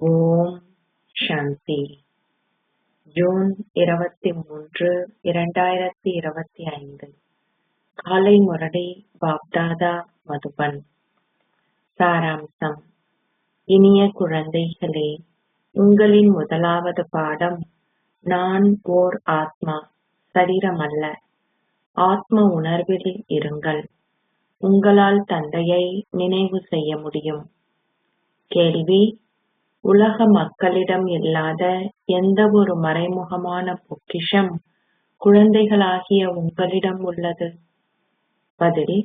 ஓம் சாந்தி. June 23, 2025. காலை முரளி பாப்தாதா மதுபன். சாராம்சம். இனிய குழந்தைகளே, உங்களின் முதலாவது பாடம் நான் ஓர் ஆத்மா, சரீரமல்ல. ஆத்ம உணர்வில் இருங்கள். உங்களால் தந்தையை நினைவு செய்ய முடியும். கேள்வி: உலக மக்களிடம் இல்லாத எந்த ஒரு மறைமுகமான பொக்கிஷம் குழந்தைகளாகிய உங்களிடம் உள்ளது? பதில்: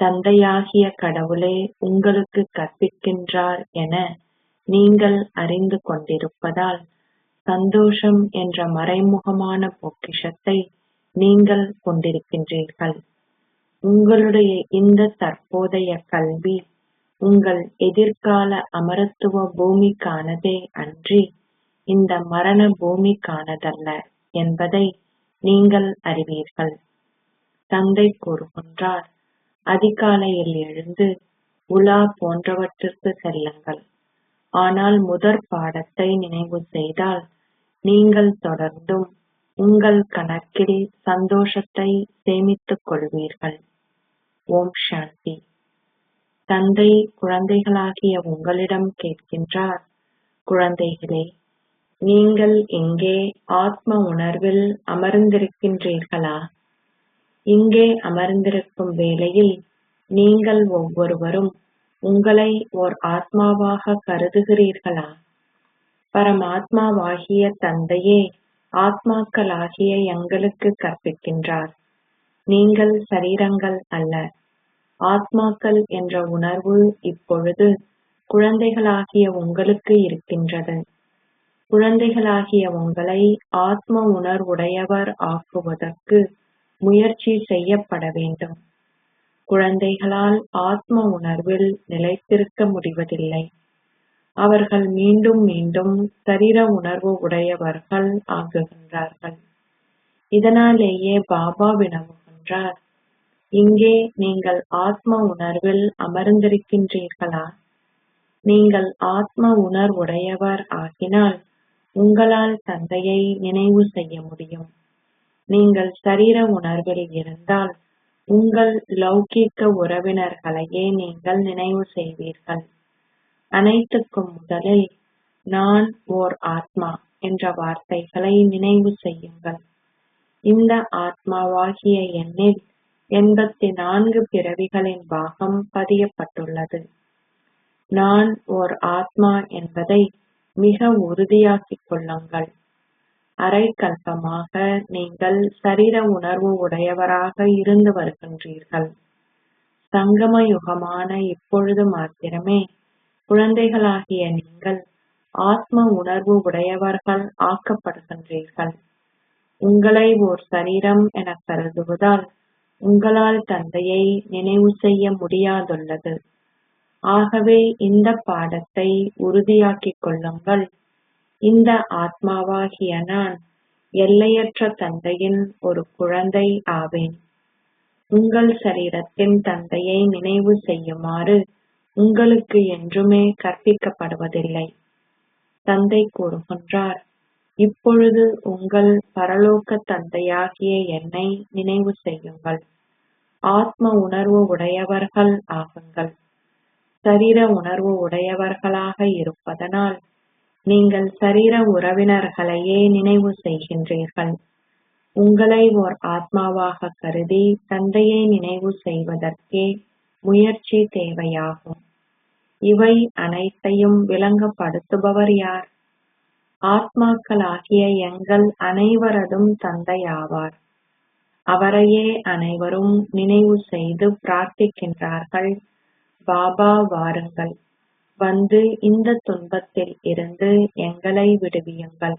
தந்தையாகிய கடவுளே உங்களுக்கு கற்பிக்கின்றார் என நீங்கள் அறிந்து கொண்டிருப்பதால் சந்தோஷம் என்ற மறைமுகமான பொக்கிஷத்தை நீங்கள் கொண்டிருக்கின்றீர்கள். உங்களுடைய இந்த தற்போதைய கல்வி உங்கள் எதிர்கால அமரத்துவ பூமிக்கானதே அன்றி இந்த மரண பூமிக்கானதல்ல என்பதை நீங்கள் அறிவீர்கள். தந்தை கூறுகின்றார், அதிகாலையில் எழுந்து உலா போன்றவற்றிற்கு செல்லுங்கள். ஆனால் முதற் பாடத்தை நினைவு செய்தால் நீங்கள் தொடர்ந்தும் உங்கள் கணக்கில் சந்தோஷத்தை சேமித்துக் கொள்வீர்கள். ஓம் சாந்தி. தந்தை குழந்தைகளாகிய உங்களிடம் கேட்கின்றார், குழந்தைகளே, நீங்கள் இங்கே ஆத்ம உணர்வில் அமர்ந்திருக்கின்றீர்களா? இங்கே அமர்ந்திருக்கும் வேளையில் நீங்கள் ஒவ்வொருவரும் உங்களை ஓர் ஆத்மாவாக கருதுகிறீர்களா? பரமாத்மாவாகிய தந்தையே ஆத்மாக்களாகிய எங்களுக்கு கற்பிக்கின்றார். நீங்கள் சரீரங்கள் அல்ல, ஆத்மாக்கள் என்ற உணர்வு இப்பொழுது குழந்தைகளாகிய உங்களுக்கு இருக்கின்றது. குழந்தைகளாகிய உங்களை ஆத்ம உணர்வுடையவர் ஆக்குவதற்கு முயற்சி செய்யப்பட வேண்டும். குழந்தைகளால் ஆத்ம உணர்வில் நிலைத்திருக்க முடிவதில்லை. அவர்கள் மீண்டும் மீண்டும் சரீர உணர்வு உடையவர்கள் ஆகுகின்றார்கள். இதனாலேயே பாபா வினவுகின்றார், இங்கே நீங்கள் ஆத்ம உணர்வில் அமர்ந்திருக்கின்றீர்களா? நீங்கள் ஆத்ம உணர்வுடையவர் ஆகினால் உங்களால் தந்தையை நினைவு செய்ய முடியும். நீங்கள் சரீர உணர்வில் இருந்தால் உங்கள் லௌகீக உறவினர்களையே நீங்கள் நினைவு செய்வீர்கள். அனைத்துக்கும் முதலில் நான் ஓர் ஆத்மா என்ற வார்த்தைகளை நினைவு செய்யுங்கள். இந்த ஆத்மாவாகிய எண்ணில் 84 பிறவிகளின் பாகம் பதியப்பட்டுள்ளது. நான் ஓர் ஆத்மா என்பதை மிக உறுதியாக்கிக் கொள்ளுங்கள். அரை கல்பமாக நீங்கள் சரீர உணர்வு உடையவராக இருந்து வருகின்றீர்கள். சங்கம யுகமான இப்பொழுது மாத்திரமே குழந்தைகளாகிய நீங்கள் ஆத்ம உணர்வு உடையவர்கள் ஆக்கப்படுகின்றீர்கள். உங்களை ஓர் சரீரம் என கருதுவதால் உங்களால் தந்தையை நினைவு செய்ய முடியாதுள்ளது. ஆகவே இந்த பாடத்தை உறுதியாக்கிக் கொள்ளுங்கள். இந்த ஆத்மாவாகிய நான் எல்லையற்ற தந்தையின் ஒரு குழந்தை ஆவேன். உங்கள் சரீரத்தின் தந்தையை நினைவு செய்யுமாறு உங்களுக்கு என்றுமே கற்பிக்கப்படுவதில்லை. தந்தை கூறுகின்றார், இப்பொழுது உங்கள் பரலோக தந்தையாகிய என்னை நினைவு செய்யுங்கள். ஆத்ம உணர்வு உடையவர்கள் ஆகுங்கள். சரீர உணர்வு உடையவர்களாக இருப்பதனால் நீங்கள் சரீர உறவினர்களையே நினைவு செய்கின்றீர்கள். உங்களை ஓர் ஆத்மாவாக கருதி தந்தையை நினைவு செய்வதற்கே முயற்சி தேவையாகும். இவை அனைத்தையும் விளங்கப்படுத்துபவர் யார்? ஆத்மாக்களாகிய எங்கள் அனைவரதும் தந்தை ஆவார். அவரையே அனைவரும் நினைவு செய்து பிரார்த்திக்கின்றார்கள், பாபா வாருங்கள், வந்து இந்த துன்பத்தில் இருந்து எங்களை விடுவியுங்கள்.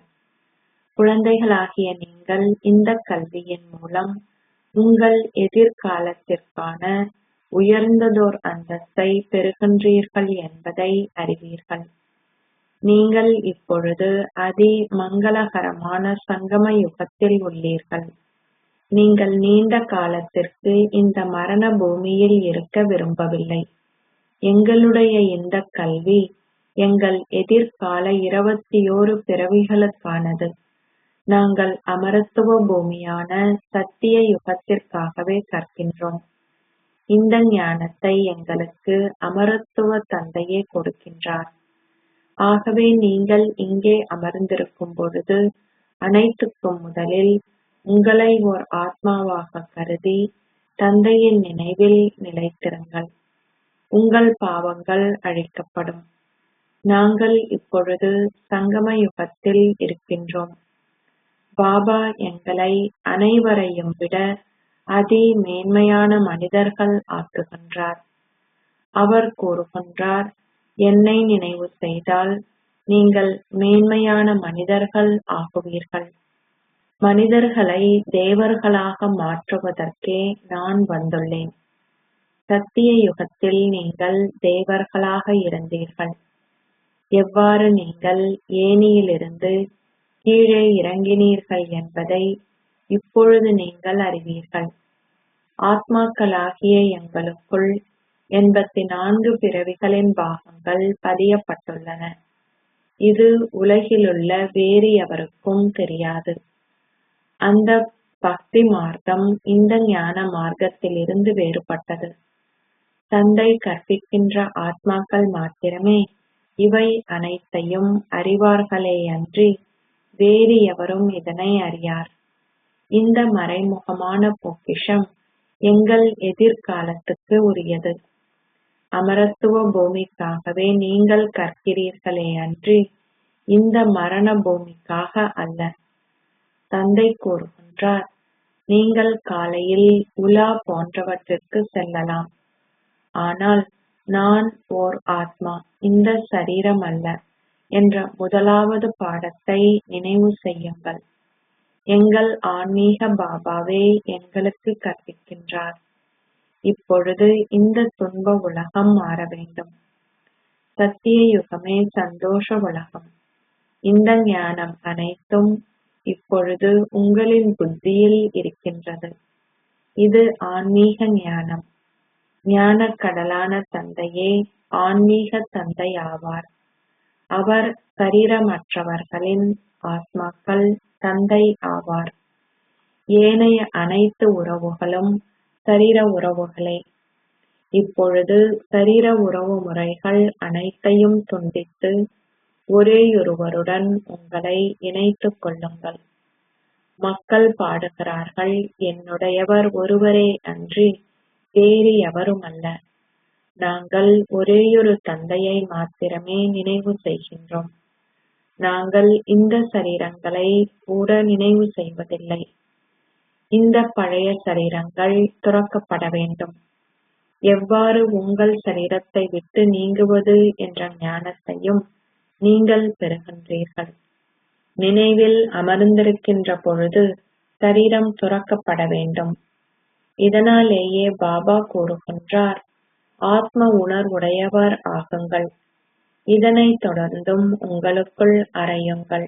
குழந்தைகளாகிய நீங்கள் இந்த கல்வியின் மூலம் உங்கள் எதிர்காலத்திற்கான உயர்ந்ததோர் அந்தஸ்தை பெறுகின்றீர்கள் என்பதை அறிவீர்கள். நீங்கள் இப்பொழுது அதி மங்களகரமான சங்கம யுகத்தில் உள்ளீர்கள். நீங்கள் நீண்ட காலத்திற்கு இந்த மரண பூமியில் இருக்க விரும்பவில்லை. எங்களுடைய இந்த கல்வி எங்கள் எதிர்கால 21 பிறவிகளுக்கானது. நாங்கள் அமரத்துவ பூமியான சத்திய யுகத்திற்காகவே கற்கின்றோம். இந்த ஞானத்தை எங்களுக்கு அமரத்துவ தந்தையே கொடுக்கின்றார். ஆகவே நீங்கள் இங்கே அமர்ந்திருக்கும் பொழுது அனைத்துக்கும் முதலில் உங்களை ஓர் ஆத்மாவாக கருதி தந்தையின் நினைவில் நிலைத்திருங்கள். உங்கள் பாவங்கள் அழிக்கப்படும். நாங்கள் இப்பொழுது சங்கம யுகத்தில் இருக்கின்றோம். பாபா எங்களை அனைவரையும் விட அதி மேன்மையான மனிதர்கள் ஆக்குகின்றார். அவர் கூறுகின்றார், என்னை நினைவு செய்தால் நீங்கள் மேன்மையான மனிதர்கள் ஆகுவீர்கள். மனிதர்களை தேவர்களாக மாற்றுவதற்கே நான் வந்துள்ளேன். சத்திய யுகத்தில் நீங்கள் தேவர்களாக இருந்தீர்கள். எவ்வாறு நீங்கள் ஏணியிலிருந்து கீழே இறங்கினீர்கள் என்பதை இப்பொழுது நீங்கள் அறிவீர்கள். ஆத்மாக்களாகிய எங்களுக்குள் 84 பிறவிகளின் பாகங்கள் பதியப்பட்டுள்ளன. இது உலகிலுள்ள வேறு எவருக்கும் தெரியாது. அந்த பக்தி மார்க்கம் இந்த ஞான மார்க்கத்திலிருந்து வேறுபட்டது. தந்தை கற்பிக்கின்ற ஆத்மாக்கள் மாத்திரமே இவை அனைத்தையும் அறிவார்களேயன்றி வேறு எவரும் இதனை அறியார். இந்த மறைமுகமான பொக்கிஷம் எங்கள் எதிர்காலத்துக்கு உரியது. அமரத்துவ பூமிக்காகவே நீங்கள் கற்கிறீர்களேயன்றி இந்த மரண பூமிக்காக அல்ல. தந்தை கூறுகின்றார், நீங்கள் காலையில் உலா போன்றவற்றிற்கு செல்லலாம். ஆனால் நான் ஓர் ஆத்மா, இந்த சரீரம் அல்ல என்ற முதலாவது பாடத்தை நினைவு செய்யுங்கள். எங்கள் ஆன்மீக பாபாவே எங்களுக்கு கற்பிக்கின்றார். இப்பொழுது இந்த துன்ப உலகம் மாற வேண்டும். சத்திய யுகமே சந்தோஷ உலகம். இந்த ஞானம் அனைத்தும் இப்பொழுது உங்களின் புத்தியில் இருக்கின்றது. இது ஆன்மீக ஞானம். ஞான கடலான தந்தையே ஆன்மீக தந்தை ஆவார். அவர் சரீரமற்றவர்களின் ஆத்மாக்கள் தந்தை ஆவார். ஏனைய அனைத்து உறவுகளும் சரீர உறவுகளே. இப்பொழுது சரீர உறவு முறைகள் அனைத்தையும் துண்டித்து ஒரேயொருவருடன் உங்களை இணைத்துக் கொள்ளுங்கள். மக்கள் பாடுகிறார்கள், என்னுடையவர் ஒருவரே அன்றி வேறு எவருமல்ல. நாங்கள் ஒரேயொரு தந்தையை மாத்திரமே நினைவு செய்கின்றோம். நாங்கள் இந்த சரீரங்களை கூட நினைவு செய்வதில்லை. இந்த பழைய சரீரங்கள் துறக்கப்பட வேண்டும். எவ்வாறு உங்கள் சரீரத்தை விட்டு நீங்குவது என்ற ஞானத்தையும் நீங்கள் பெறுகின்றீர்கள். நினைவில் அமர்ந்திருக்கின்ற பொழுது சரீரம் துறக்கப்பட வேண்டும். இதனாலேயே பாபா கூறுகின்றார், ஆத்ம உணர்வுடையவர் ஆகுங்கள். இதனை தொடர்ந்தும் உங்களுக்குள் அறையுங்கள்.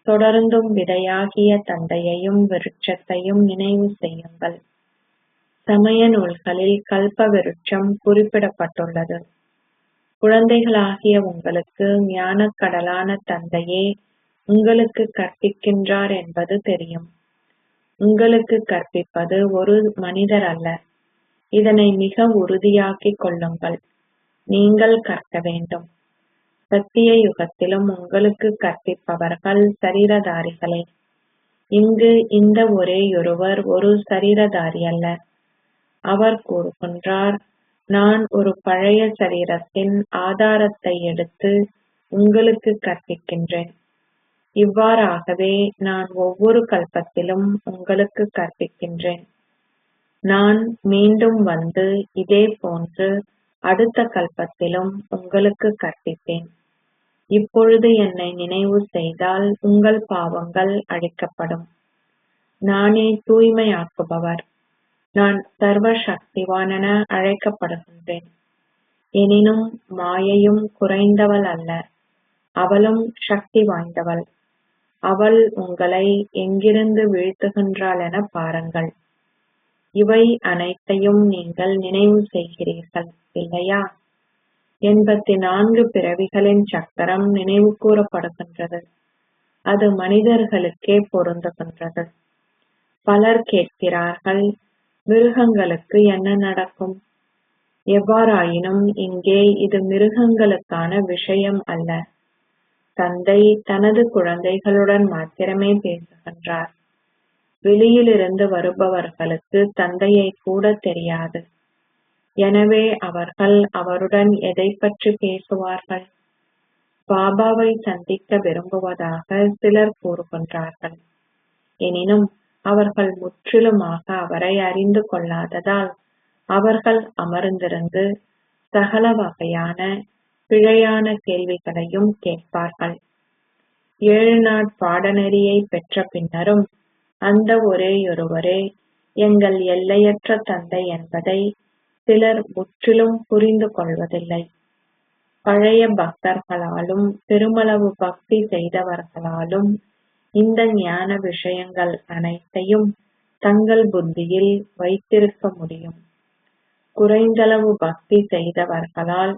தொடர்ந்தும் விதையாகிய தந்தையையும் விருட்சத்தையும் நினைவு செய்யுங்கள். சமய நூல்களில் கல்ப விருட்சம் குறிப்பிடப்பட்டுள்ளது. குழந்தைகளாகிய உங்களுக்கு ஞானக் கடலான தந்தையே உங்களுக்கு கற்பிக்கின்றார் என்பது தெரியும். உங்களுக்கு கற்பிப்பது ஒரு மனிதர் அல்ல. இதனை மிக உறுதியாக்கிக் கொள்ளுங்கள். நீங்கள் கற்க வேண்டும். சத்திய யுகத்திலும் உங்களுக்கு கற்பிப்பவர்கள் சரீரதாரிகளே. இங்கு இந்த ஒரேயொருவர் ஒரு சரீரதாரி அல்ல. அவர் கூறுகின்றார், நான் ஒரு பழைய சரீரத்தின் ஆதாரத்தை எடுத்து உங்களுக்கு கற்பிக்கின்றேன். இவ்வாறாகவே நான் ஒவ்வொரு கல்பத்திலும் உங்களுக்கு கற்பிக்கின்றேன். நான் மீண்டும் வந்து இதே போன்று அடுத்த கல்பத்திலும் உங்களுக்கு கற்பிப்பேன். இப்பொழுது என்னை நினைவு செய்தால் உங்கள் பாவங்கள் அழிக்கப்படும். நானே தூய்மையாக்குபவர். நான் சர்வ சக்திவானென அழைக்கப்படுகின்றேன். எனினும் மாயையும் குறைந்தவள் அல்ல, அவளும் சக்தி வாய்ந்தவள். அவள் உங்களை எங்கிருந்து வீழ்த்துகின்றாள் என பாருங்கள். இவை அனைத்தையும் நீங்கள் நினைவு செய்கிறீர்கள் இல்லையா? 84 பிறவிகளின் சக்கரம் நினைவு கூறப்படுகின்றது. அது மனிதர்களுக்கே பொருந்துகின்றது. பலர் கேட்கிறார்கள், மிருகங்களுக்கு என்ன நடக்கும்? எவ்வாறாயினும் இங்கே இது மிருகங்களுக்கான விஷயம் அல்ல. தந்தை தனது குழந்தைகளுடன் மாத்திரமே பேசுகின்றார். வெளியிலிருந்து வருபவர்களுக்கு தந்தையை கூட தெரியாது. எனவே அவர்கள் அவருடன் எதைப் பற்றி பேசுவார்கள்? பாபாவை சந்திக்க விரும்புவதாக சிலர் கூறுகின்றார்கள். எனினும் அவர்கள் முற்றிலுமாக அவரை அறிந்து கொள்ளாததால் அவர்கள் அமர்ந்திருந்து சகல வகையான பிழையான கேள்விகளையும் கேட்பார்கள். 7 நாட் பாடநெறியை பெற்ற பின்னரும் அந்த ஒரேயொருவரே எங்கள் எல்லையற்ற தந்தை என்பதை சிலர் முற்றிலும் புரிந்து கொள்வதில்லை. பழைய பக்தர்களாலும் பெருமளவு பக்தி செய்தவர்களாலும் இந்த ஞான விஷயங்கள் அனைத்தையும் தங்கள் புத்தியில் வைத்திருக்க முடியும். குறைந்தளவு பக்தி செய்தவர்களால்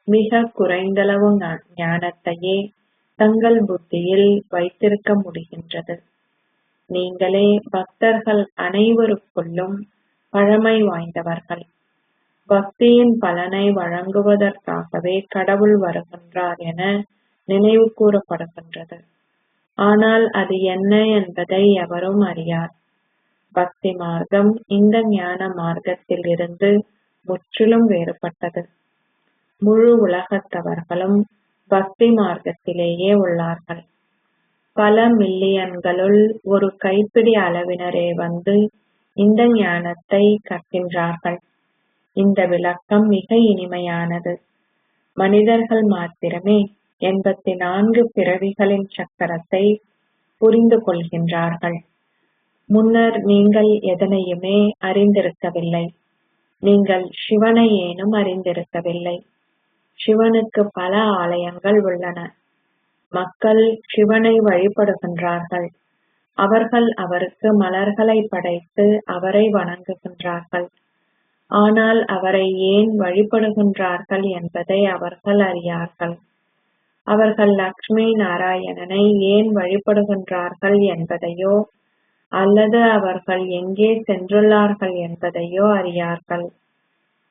மிக குறைந்தளவு ஞானத்தையே தங்கள் புத்தியில் வைத்திருக்க முடிகின்றது. நீங்களே பக்தர்கள் அனைவருக்குள்ளும் பழமை வாய்ந்தவர்கள். பக்தியின் பலனை வழங்குவதற்காகவே கடவுள் வருகின்றார் என நினைவு கூறப்படுகின்றது. ஆனால் அது என்ன என்பதை எவரும் அறியார். பக்தி மார்க்கம் இந்த ஞான மார்க்கத்தில் இருந்து முற்றிலும் வேறுபட்டது. முழு உலகத்தவர்களும் பக்தி மார்க்கத்திலேயே உள்ளார்கள். பல மில்லியன்களுள் ஒரு கைப்பிடி அளவினரே வந்து இந்த ஞானத்தை கற்கின்றார்கள். இந்த விளக்கம் மிக இனிமையானது. மனிதர்கள் மாத்திரமே 84 பிறவிகளின் சக்கரத்தை புரிந்து கொள்கின்றார்கள். முன்னர் நீங்கள் எதனையுமே அறிந்திருக்கவில்லை. நீங்கள் சிவனை ஏனும் அறிந்திருக்கவில்லை. சிவனுக்கு பல ஆலயங்கள் உள்ளன. மக்கள் சிவனை வழிபடுகின்றார்கள். அவர்கள் அவருக்கு மலர்களை படைத்து அவரை வணங்குகின்றார்கள். ஆனால் அவரை ஏன் வழிபடுகின்றார்கள் என்பதை அவர்கள் அறியார்கள். அவர்கள் லக்ஷ்மி நாராயணனை ஏன் வழிபடுகின்றார்கள் என்பதையோ அல்லது அவர்கள் எங்கே சென்றுள்ளார்கள் என்பதையோ அறியார்கள்.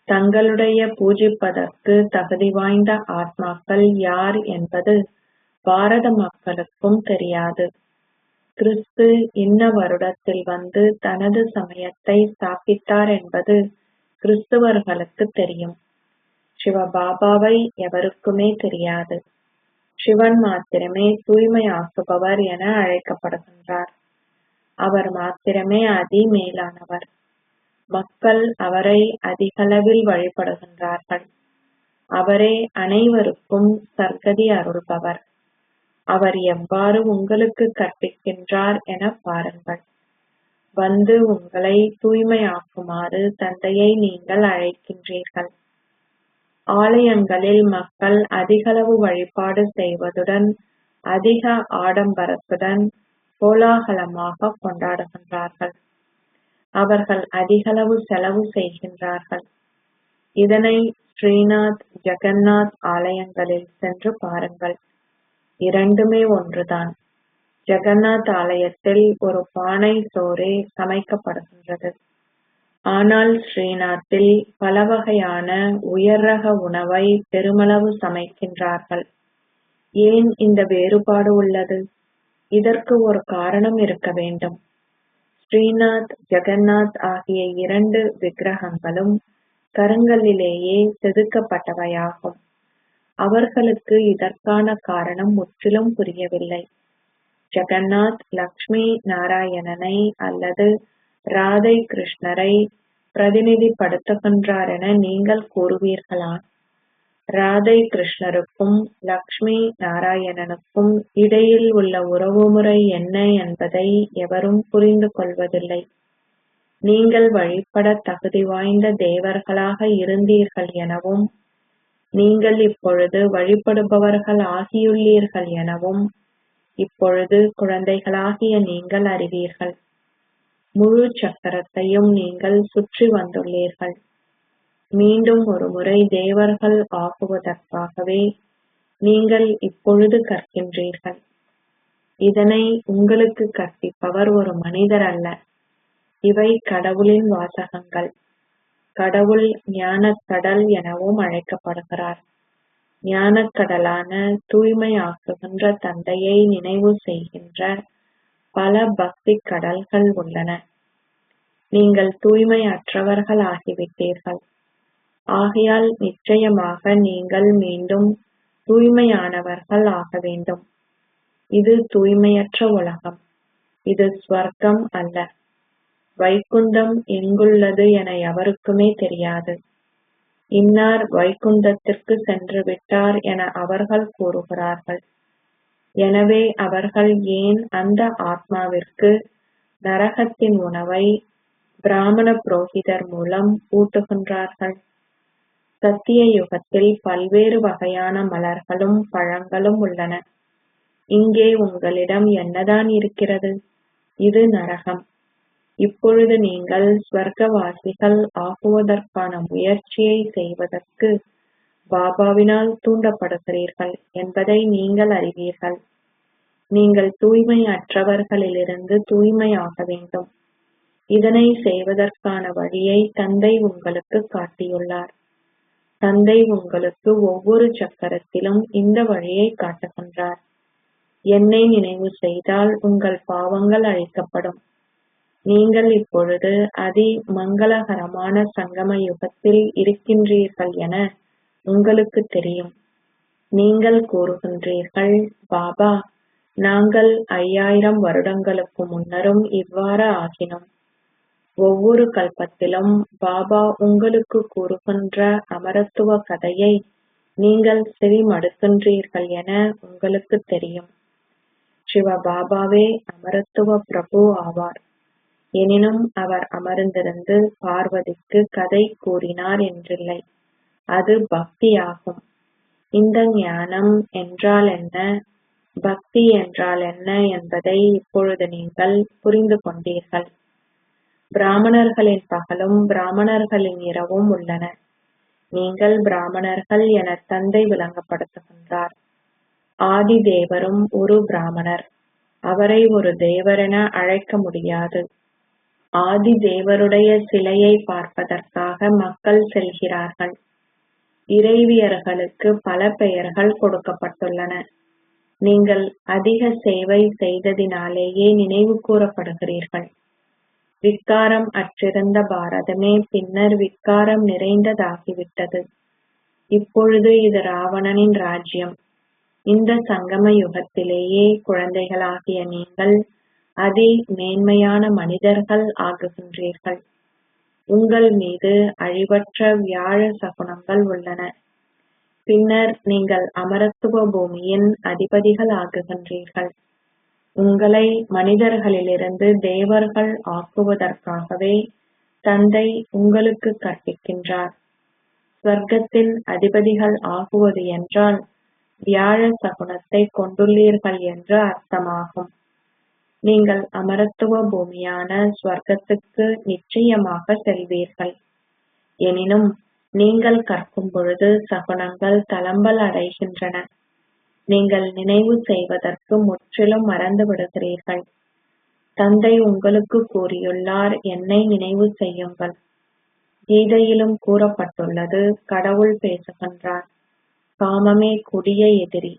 தங்களுடைய பூஜிப்பதற்கு தகுதி வாய்ந்த ஆத்மாக்கள் யார் என்பது பாரத மக்களுக்கும் தெரியாது. கிறிஸ்து இன்ன வருடத்தில் வந்து தனது சமயத்தை ஸ்தாபித்தார் என்பது கிறிஸ்துவர்களுக்கு தெரியும். சிவபாபாவை எவருக்குமே தெரியாது. சிவன் மாத்திரமே தூய்மையாக்குபவர் என அழைக்கப்படுகின்றார். அவர் மாத்திரமே அதி மேலானவர். மக்கள் அவரை அதிகளவில் வழிபடுகின்றார்கள். அவரே அனைவருக்கும் சர்க்கதி அருள்பவர். அவர் எவ்வாறு உங்களுக்கு கற்பிக்கின்றார் என பாருங்கள். வந்து உங்களை தூய்மையாக்குமாறு தந்தையை நீங்கள் அழைக்கின்றீர்கள். ஆலயங்களில் மக்கள் அதிகளவு வழிபாடு செய்வதுடன் அதிக ஆடம்பரத்துடன் கோலாகலமாக கொண்டாடுகின்றார்கள். அவர்கள் அதிகளவு செலவு செய்கின்றார்கள். இதனை ஸ்ரீநாத், ஜெகந்நாத் ஆலயங்களில் சென்று பாருங்கள். இரண்டுமே ஒன்றுதான். ஜெகந்நாத் ஆலயத்தில் ஒரு பானை சோறே சமைக்கப்படுகின்றது. ஆனால் ஸ்ரீநாத்தில் பல வகையான உயர் ரக உணவை பெருமளவு சமைக்கின்றார்கள். ஏன் இந்த வேறுபாடு உள்ளது? இதற்கு ஒரு காரணம் இருக்க வேண்டும். ஸ்ரீநாத், ஜெகந்நாத் ஆகிய 2 விக்கிரகங்களும் கருங்கல்லிலேயே செதுக்கப்பட்டவையாகும். அவர்களுக்கு இதற்கான காரணம் முற்றிலும் புரியவில்லை. ஜெகந்நாத் லக்ஷ்மி நாராயணனை அல்லது ராதை கிருஷ்ணரை பிரதிநிதிப்படுத்துகின்றார் என நீங்கள் கூறுவீர்களா? ராதை கிருஷ்ணருக்கும் லக்ஷ்மி நாராயணனுக்கும் இடையில் உள்ள உறவுமுறை என்ன என்பதை எவரும் புரிந்து கொள்வதில்லை. நீங்கள் வழிபட தகுதி வாய்ந்த தேவர்களாக இருந்தீர்கள் எனவும் நீங்கள் இப்பொழுது வழிபடுபவர்கள் ஆகியுள்ளீர்கள் எனவும் இப்பொழுது குழந்தைகளாகிய நீங்கள் அறிவீர்கள். முழு சக்கரத்தையும் நீங்கள் சுற்றி வந்துள்ளீர்கள். மீண்டும் ஒருமுறை தேவர்கள் ஆகுவதற்காகவே நீங்கள் இப்பொழுது கற்கின்றீர்கள். இதனை உங்களுக்கு கற்பிப்பவர் ஒரு மனிதர் அல்ல. இவை கடவுளின் வாசகங்கள். கடவுள் ஞானக்கடல் எனவும் அழைக்கப்படுகிறார். ஞானக்கடலான தூய்மை ஆக்குகின்ற தந்தையை நினைவு செய்கின்ற பல பக்தி கடல்கள் உள்ளன. நீங்கள் தூய்மை அற்றவர்கள் ஆகிவிட்டீர்கள். ஆகையால் நிச்சயமாக நீங்கள் மீண்டும் தூய்மையானவர்கள் ஆக வேண்டும். இது தூய்மையற்ற உலகம். இது ஸ்வர்க்கம் அல்ல. வைகுந்தம் எங்குள்ளது என எவருக்குமே தெரியாது. இன்னார் வைகுந்தத்திற்கு சென்று விட்டார் என அவர்கள் கூறுகிறார்கள். எனவே அவர்கள் ஏன் அந்த ஆத்மாவிற்கு நரகத்தின் உணவை பிராமண புரோகிதர் மூலம் ஊட்டுகின்றார்கள்? சத்திய யுகத்தில் பல்வேறு வகையான மலர்களும் பழங்களும் உள்ளன. இங்கே உங்களிடம் என்னதான் இருக்கிறது? இது நரகம். இப்பொழுது நீங்கள் ஸ்வர்க்கவாசிகள் ஆகுவதற்கான முயற்சியை செய்வதற்கு பாபாவினால் தூண்டப்படுகிறீர்கள் என்பதை நீங்கள் அறிவீர்கள். நீங்கள் தூய்மை அற்றவர்களிலிருந்து தூய்மையாக வேண்டும். இதனை செய்வதற்கான வழியை தந்தை உங்களுக்கு காட்டியுள்ளார். தந்தை உங்களுக்கு ஒவ்வொரு சக்கரத்திலும் இந்த வழியை காட்டுகின்றார். என்னை நினைவு செய்தால் உங்கள் பாவங்கள் அழிக்கப்படும். நீங்கள் இப்பொழுது அதி மங்களகரமான சங்கம யுகத்தில் இருக்கின்றீர்கள் என உங்களுக்கு தெரியும். நீங்கள் கூறுகின்றீர்கள், பாபா, நாங்கள் 5000 வருடங்களுக்கு முன்னரும் இவ்வாறு ஆகினோம். ஒவ்வொரு கல்பத்திலும் பாபா உங்களுக்கு கூறுகின்ற அமரத்துவ கதையை நீங்கள் செவிமடுக்கின்றீர்கள் என உங்களுக்கு தெரியும். சிவபாபாவே அமரத்துவ பிரபு ஆவார். எனினும் அவர் அமர்ந்திருந்து பார்வதிக்கு கதை கூறினார் என்றில்லை. அது பக்தியாகும். இந்த ஞானம் என்றால் என்ன, பக்தி என்றால் என்ன என்பதை இப்பொழுது நீங்கள் புரிந்து கொண்டீர்கள். பிராமணர்களின் பகலும் பிராமணர்களின் இரவும் உள்ளன. நீங்கள் பிராமணர்கள் என தந்தை விளங்கப்படுத்துகின்றார். ஆதி தேவரும் ஒரு பிராமணர். அவரை ஒரு தேவரென அழைக்க முடியாது. ஆதி தேவருடைய சிலையை பார்ப்பதற்காக மக்கள் செல்கிறார்கள். இறைவியர்களுக்கு பல பெயர்கள் கொடுக்கப்பட்டுள்ளன. நீங்கள் அதிக சேவை செய்ததினாலேயே நினைவு கூறப்படுகிறீர்கள். விக்காரம் அற்றிருந்த பாரதமே பின்னர் விக்காரம் நிறைந்ததாகிவிட்டது. இப்பொழுது இது ராவணனின் ராஜ்யம். இந்த சங்கம யுகத்திலேயே குழந்தைகளாகிய நீங்கள் அதி மேன்மையான மனிதர்கள் ஆகுகின்றீர்கள். உங்கள் மீது அழிவற்ற வியாழ சகுனங்கள் உள்ளன. பின்னர் நீங்கள் அமரத்துவ பூமியின் அதிபதிகள் ஆகுகின்றீர்கள். உங்களை மனிதர்களிலிருந்து தேவர்கள் ஆக்குவதற்காகவே தந்தை உங்களுக்கு கற்பிக்கின்றார். ஸ்வர்க்கத்தின் அதிபதிகள் ஆகுவது என்றால் வியாழ சகுனத்தை கொண்டுள்ளீர்கள் என்று அர்த்தமாகும். நீங்கள் அமரத்துவ பூமியான ஸ்வர்க்கத்துக்கு நிச்சயமாக செல்வீர்கள். எனினும் நீங்கள் கற்கும் பொழுது சகுனங்கள் தளம்பல் அடைகின்றன. நீங்கள் நினைவு செய்வதற்கு முற்றிலும் மறந்து விடுகிறீர்கள். தந்தை உங்களுக்கு கூறியுள்ளார், என்னை நினைவு செய்யுங்கள். கீதையிலும் கூறப்பட்டுள்ளது, கடவுள் பேசுகின்றார். காமமே கொடிய எதிரி.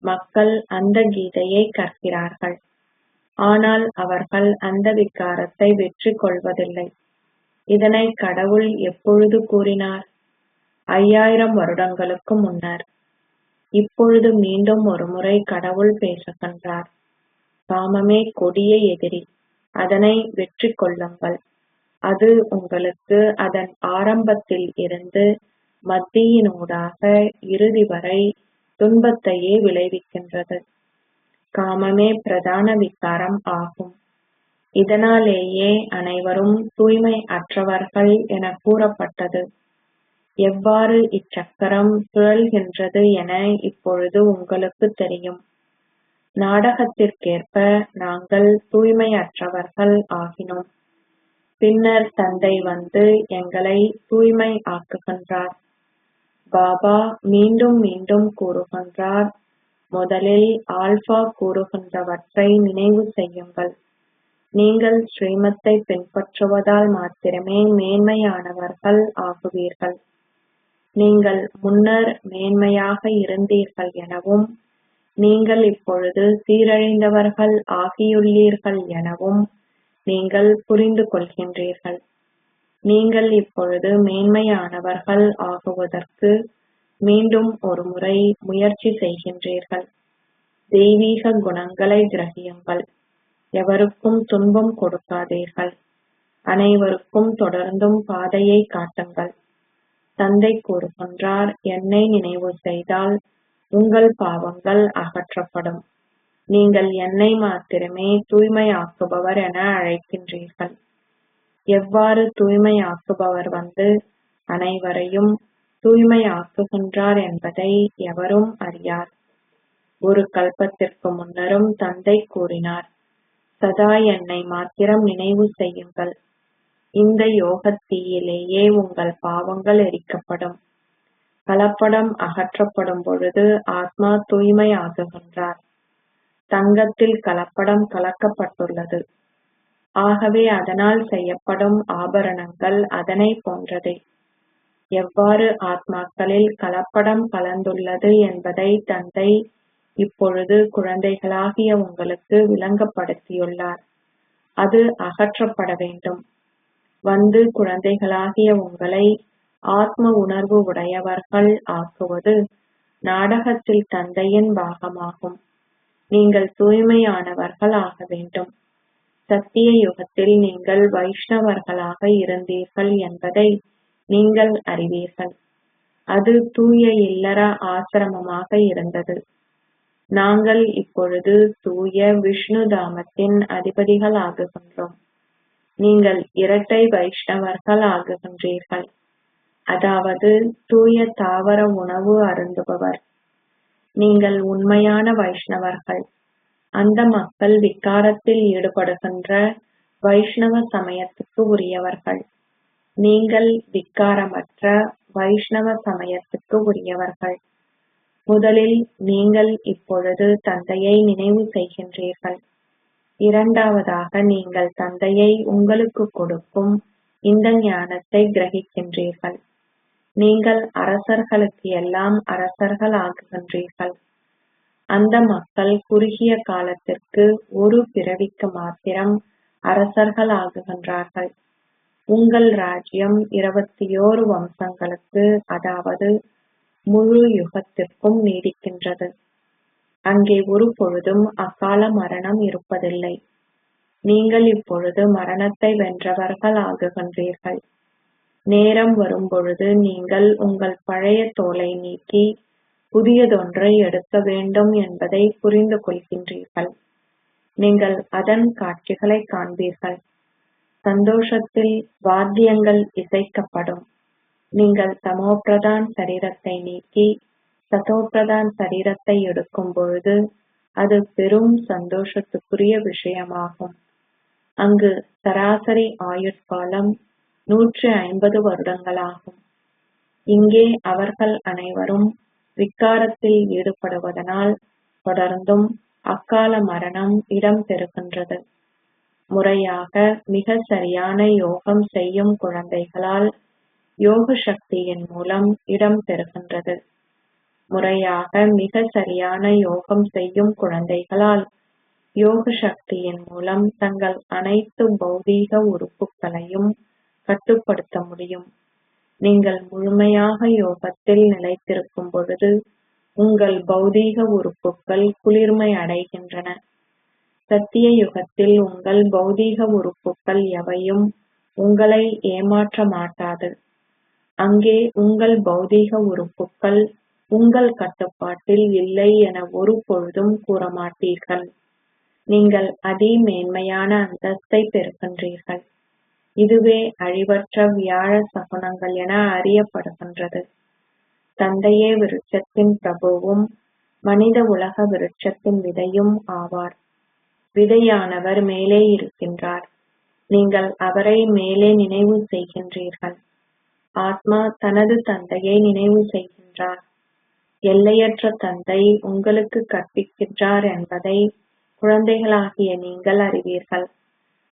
மக்கள் அந்த கீதையை கற்கிறார்கள். ஆனால் அவர்கள் அந்த விகாரத்தை வெற்றி கொள்வதில்லை. இதனை கடவுள் எப்பொழுது கூறினார்? 5000 வருடங்களுக்கு முன்னர். இப்பொழுது மீண்டும் ஒருமுறை கடவுள் பேசுகின்றார். காமமே கொடிய எதிரி. அதனை வெற்றி கொள்ளுங்கள். அது உங்களுக்கு அதன் ஆரம்பத்தில் இருந்து மத்தியினூடாக இறுதி வரை துன்பத்தையே விளைவிக்கின்றது. காமமே பிரதான விகாரம் ஆகும். இதனாலேயே அனைவரும் தூய்மை அற்றவர்கள் என கூறப்பட்டது. எவ்வாறு இச்சக்கரம் சுழல்கின்றது என இப்பொழுது உங்களுக்கு தெரியும். நாடகத்திற்கேற்ப நாங்கள் தூய்மையற்றவர்கள் ஆகினோம். பின்னர் தந்தை வந்து எங்களை தூய்மை ஆக்குகின்றார். பாபா மீண்டும் மீண்டும் கூறுகின்றார், முதலில் ஆல்பா கூறுகின்றவற்றை நினைவு செய்யுங்கள். நீங்கள் ஸ்ரீமத்தை பின்பற்றுவதால் மாத்திரமே மேன்மையானவர்கள் ஆகுவீர்கள். நீங்கள் முன்னர் மேன்மையாக இருந்தீர்கள் எனவும் நீங்கள் இப்பொழுது சீரழிந்தவர்கள் ஆகியுள்ளீர்கள் எனவும் நீங்கள் புரிந்து கொள்கின்றீர்கள். நீங்கள் இப்பொழுது மேன்மையானவர்கள் ஆகுவதற்கு மீண்டும் ஒரு முறை முயற்சி செய்கின்றீர்கள். தெய்வீக குணங்களை கிரகியுங்கள். எவருக்கும் துன்பம் கொடுக்காதீர்கள். அனைவருக்கும் தொடர்ந்தும் பாதையை காட்டுங்கள். தந்தை கூறுகின்றார், என்னை நினைவு செய்தால் உங்கள் பாவங்கள் அகற்றப்படும். நீங்கள் என்னை மாத்திரமே தூய்மையாக்குபவர் என அழைக்கின்றீர்கள். எவ்வாறு தூய்மையாக்குபவர் வந்து அனைவரையும் தூய்மையாக்குகின்றார் என்பதை எவரும் அறியார். ஒரு கல்பத்திற்கு முன்னரும் தந்தை கூறினார், சதா என்னை மாத்திரம் நினைவு செய்யுங்கள். இந்த யோகத்தீயிலேயே உங்கள் பாவங்கள் எரிக்கப்படும். கலப்படம் அகற்றப்படும் பொழுது ஆத்மா தூய்மையாகுகின்றார். தங்கத்தில் கலப்படம் கலக்கப்பட்டுள்ளது. ஆகவே அதனால் செய்யப்படும் ஆபரணங்கள் அதனை போன்றதே. எவ்வாறு ஆத்மாக்களில் கலப்படம் கலந்துள்ளது என்பதை தந்தை இப்பொழுது குழந்தைகளாகிய உங்களுக்கு விளங்கப்படுத்தியுள்ளார். அது அகற்றப்பட வேண்டும். வந்து குழந்தைகளாகிய உங்களை ஆத்ம உணர்வு உடையவர்கள் ஆக்குவது நாடகத்தில் தந்தையின் பாகமாகும். நீங்கள் தூய்மையானவர்கள் ஆக வேண்டும். சத்திய யுகத்தில் நீங்கள் வைஷ்ணவர்களாக இருந்தீர்கள் என்பதை நீங்கள் அறிவீர்கள். அது தூய இல்லற ஆசிரமமாக இருந்தது. நாங்கள் இப்பொழுது தூய விஷ்ணு தாமத்தின் அதிபதிகள் ஆகுகின்றோம். நீங்கள் இரட்டை வைஷ்ணவர்கள் ஆகுகின்றீர்கள். அதாவது தூய தாவர உணவு அருந்துபவர். நீங்கள் உண்மையான வைஷ்ணவர்கள். அந்த மக்கள் விகாரத்தில் ஈடுபடுகின்ற வைஷ்ணவ சமயத்துக்கு உரியவர்கள். நீங்கள் விகாரமற்ற வைஷ்ணவ சமயத்துக்கு உரியவர்கள். முதலில் நீங்கள் இப்பொழுது தந்தையை நினைவு செய்கின்றீர்கள். இரண்டாவதாக நீங்கள் தந்தையை உங்களுக்கு கொடுக்கும் இந்த ஞானத்தை கிரகிக்கின்றீர்கள். நீங்கள் அரசர்களுக்கு எல்லாம் அரசர்கள் ஆகுகின்றீர்கள். அந்த மக்கள் குறுகிய காலத்திற்கு ஒரு பிறவிக்கு மாத்திரம் அரசர்கள் ஆகுகின்றார்கள். உங்கள் ராஜ்யம் 21 வம்சங்களுக்கு, அதாவது முழு யுகத்திற்கும் நீடிக்கின்றது. அங்கே ஒரு பொழுதும் அகால மரணம் இருப்பதில்லை. நீங்கள் இப்பொழுது மரணத்தை வென்றவர்கள் ஆகுகின்றீர்கள். நேரம் வரும்பொழுது நீங்கள் உங்கள் பழைய தோலை நீக்கி புதியதொன்றை எடுக்க வேண்டும் என்பதை புரிந்து கொள்கின்றீர்கள். நீங்கள் அதன் காட்சிகளை காண்பீர்கள். சந்தோஷத்தில் வாத்தியங்கள் இசைக்கப்படும். நீங்கள் தமோபிரதான் சரீரத்தை நீக்கி சதோபிரதான் சரீரத்தை எடுக்கும் பொழுது அது பெரும் சந்தோஷத்துக்குரிய விஷயமாகும். அங்கு சராசரி ஆயுட்காலம் 150 வருடங்களாகும். இங்கே அவர்கள் அனைவரும் விகாரத்தில் ஈடுபடுவதனால் தொடர்ந்தும் அக்கால மரணம் இடம்பெறுகின்றது. முறையாக மிக சரியான யோகம் செய்யும் குழந்தைகளால் யோக சக்தியின் மூலம் இடம்பெறுகின்றது. முறையாக மிக சரியான யோகம் செய்யும் குழந்தைகளால் யோக சக்தியின் மூலம் தங்கள் அனைத்து பௌதீக உறுப்புகளையும் கட்டுப்படுத்த முடியும். நீங்கள் முழுமையாக யோகத்தில் நிலைத்திருக்கும் பொழுது உங்கள் பௌதீக உறுப்புகள் குளிர்மை அடைகின்றன. சத்திய யுகத்தில் உங்கள் பௌதீக உறுப்புகள் எவையும் உங்களை ஏமாற்ற மாட்டாது. அங்கே உங்கள் பௌதீக உறுப்புகள் உங்கள் கட்டுப்பாட்டில் இல்லை என ஒரு பொழுதும் கூறமாட்டீர்கள். நீங்கள் அதிமேன்மையான அந்தஸ்தை பெறுகின்றீர்கள். இதுவே அழிவற்ற வியாழ சகுனங்கள் என அறியப்படுகின்றது. தந்தையே விருட்சத்தின் பிரபுவும் மனித உலக விருட்சத்தின் விதையும் ஆவார். விதையானவர் மேலே இருக்கின்றார். நீங்கள் அவரை மேலே நினைவு செய்கின்றீர்கள். ஆத்மா தனது தந்தையை நினைவு செய்கின்றார். எல்லையற்ற தந்தை உங்களுக்கு கற்பிக்கின்றார் என்பதை குழந்தைகளாகிய நீங்கள் அறிவீர்கள்.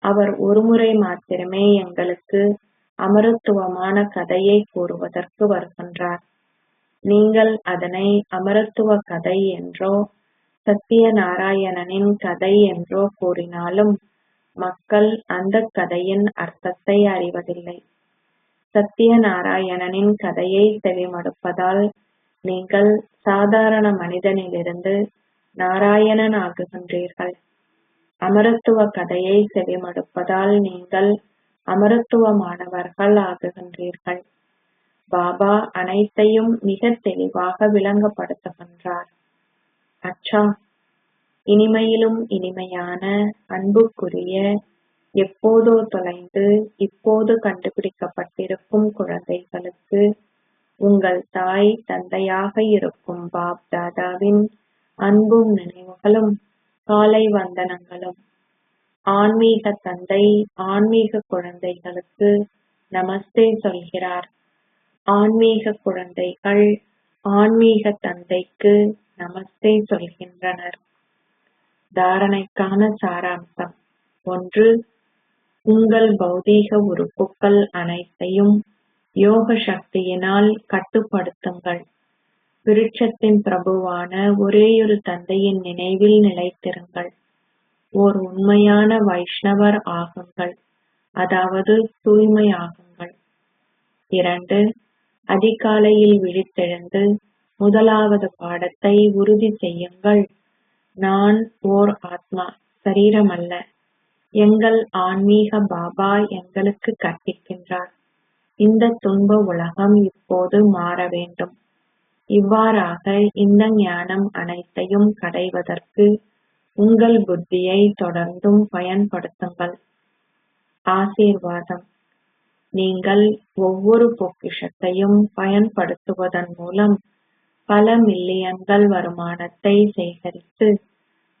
அவர் ஒருமுறை மாத்திரமே எங்களுக்கு அமரத்துவமான கதையை கூறுவதற்கு வருகின்றார். நீங்கள் அதனை அமரத்துவ கதை என்றோ சத்தியநாராயணனின் கதை என்றோ கூறினாலும் மக்கள் அந்த கதையின் அர்த்தத்தை அறிவதில்லை. சத்தியநாராயணனின் கதையை செவிமடுப்பதால் நீங்கள் சாதாரண மனிதனிலிருந்து நாராயணன் ஆகுகின்றீர்கள். அமரத்துவ கதையை செவிமடுப்பதால் நீங்கள் அமரத்துவமானவர்கள் ஆகுகின்றீர்கள். பாபா அனைத்தையும் மிக தெளிவாக விளங்கப்படுத்துகின்றார். அச்சா, இனிமையிலும் இனிமையான அன்புக்குரிய, எப்போதோ தொலைந்து இப்போது கண்டுபிடிக்கப்பட்டிருக்கும் குழந்தைகளுக்கு உங்கள் தாய் தந்தையாக இருக்கும் பாப் தாதாவின் அன்பும் நினைவுகளும் காலை வந்தனங்களும். ஆன்மீக தந்தை ஆன்மீக குழந்தைகளுக்கு நமஸ்தே சொல்கிறார். ஆன்மீக குழந்தைகள் ஆன்மீக தந்தைக்கு நமஸ்தே சொல்கின்றனர். தாரணைக்கான சாராம்சம். 1. உங்கள் பௌதீக உறுப்புக்கள் அனைத்தையும் யோக சக்தியினால் கட்டுப்படுத்துங்கள். விருட்சத்தின் பிரபுவான ஒரேயொரு தந்தையின் நினைவில் நிலைத்திருங்கள். ஓர் உண்மையான வைஷ்ணவர் ஆகுங்கள், அதாவது தூய்மை ஆகுங்கள். 2. அதிகாலையில் விழித்தெழுந்து முதலாவது பாடத்தை உறுதி செய்யுங்கள். நான் ஓர் ஆத்மா, சரீரமல்ல. எங்கள் ஆன்மீக பாபா எங்களுக்கு கற்பிக்கின்றார். இந்த துன்ப உலகம் இப்போது மாற வேண்டும். இவ்வாறாக இந்த ஞானம் அனைத்தையும் கடைவதற்கு உங்கள் புத்தியை தொடர்ந்தும் பயன்படுத்துங்கள். ஆசீர்வாதம். நீங்கள் ஒவ்வொரு பொக்கிஷத்தையும் பயன்படுத்துவதன் மூலம் பல மில்லியன்கள் வருமானத்தை சேகரித்து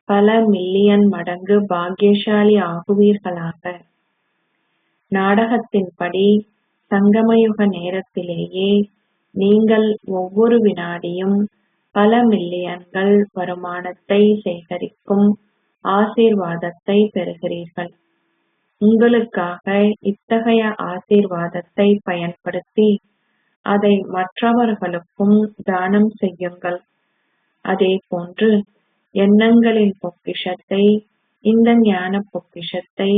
பல மில்லியன் மடங்கு பாக்கியசாலி ஆகுவீர்களாக. நாடகத்தின்படி சங்கமயுக நேரத்திலேயே நீங்கள் ஒவ்வொரு வினாடியும் பல மில்லியன்கள் வருமானத்தை சேகரிக்கும் ஆசீர்வாதத்தை பெறுகிறீர்கள். உங்களுக்காக இத்தகைய ஆசீர்வாதத்தை பயன்படுத்தி அதை மற்றவர்களுக்கும் தானம் செய்யுங்கள். அதே போன்று எண்ணங்களின் பொக்கிஷத்தை, இந்த ஞான பொக்கிஷத்தை,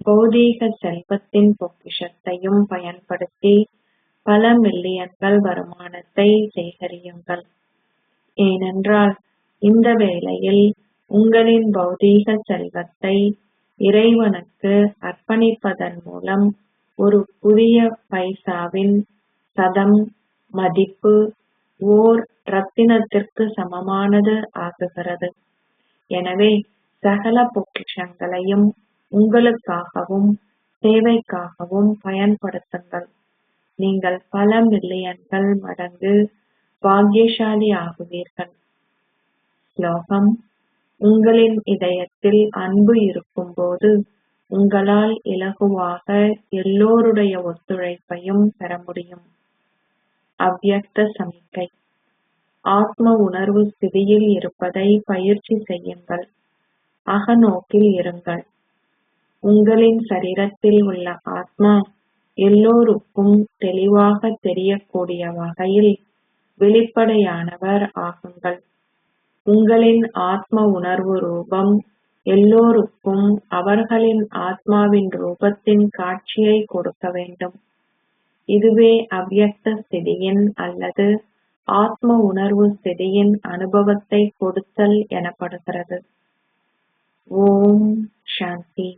பௌதீக செல்வத்தின் பொக்கிஷத்தையும் பயன்படுத்தி பல மில்லியன்கள் வருமானத்தை சேகரியுங்கள். ஏனென்றால் இந்த வேளையில் உங்களின் பௌதீக செல்வத்தை இறைவனுக்கு அர்ப்பணிப்பதன் மூலம் ஒரு புதிய பைசாவின் சதம் மதிப்பு ஓர் ரத்தினத்திற்கு சமமானது ஆகுகிறது. எனவே சகல பொக்கிஷங்களையும் உங்களுக்காகவும் சேவைக்காகவும் பயன்படுத்துங்கள். நீங்கள் பல மில்லியன்கள் மடங்கு பாக்கியசாலி ஆகுவீர்கள். ஸ்லோகம். உங்களின் இதயத்தில் அன்பு இருக்கும்போது உங்களால் இலகுவாக எல்லோருடைய ஒத்துழைப்பையும் பெற முடியும். அவ்யக்த சமிக்கை. ஆத்ம உணர்வு ஸ்திதியில் இருப்பதை பயிற்சி செய்யுங்கள். அகநோக்கில் இருங்கள். உங்களின் சரீரத்தில் உள்ள ஆத்மா எல்லோருக்கும் தெளிவாக தெரியக்கூடிய வகையில் வெளிப்படையானவர் ஆகுங்கள். உங்களின் ஆத்ம உணர்வு ரூபம் எல்லோருக்கும் அவர்களின் ஆத்மாவின் ரூபத்தின் காட்சியை கொடுக்க வேண்டும். இதுவே அவ்யக்த ஸ்திதியின் அல்லது ஆத்ம உணர்வு ஸ்திதியின் அனுபவத்தை கொடுத்தல் எனப்படுகிறது. ஓம் சாந்தி.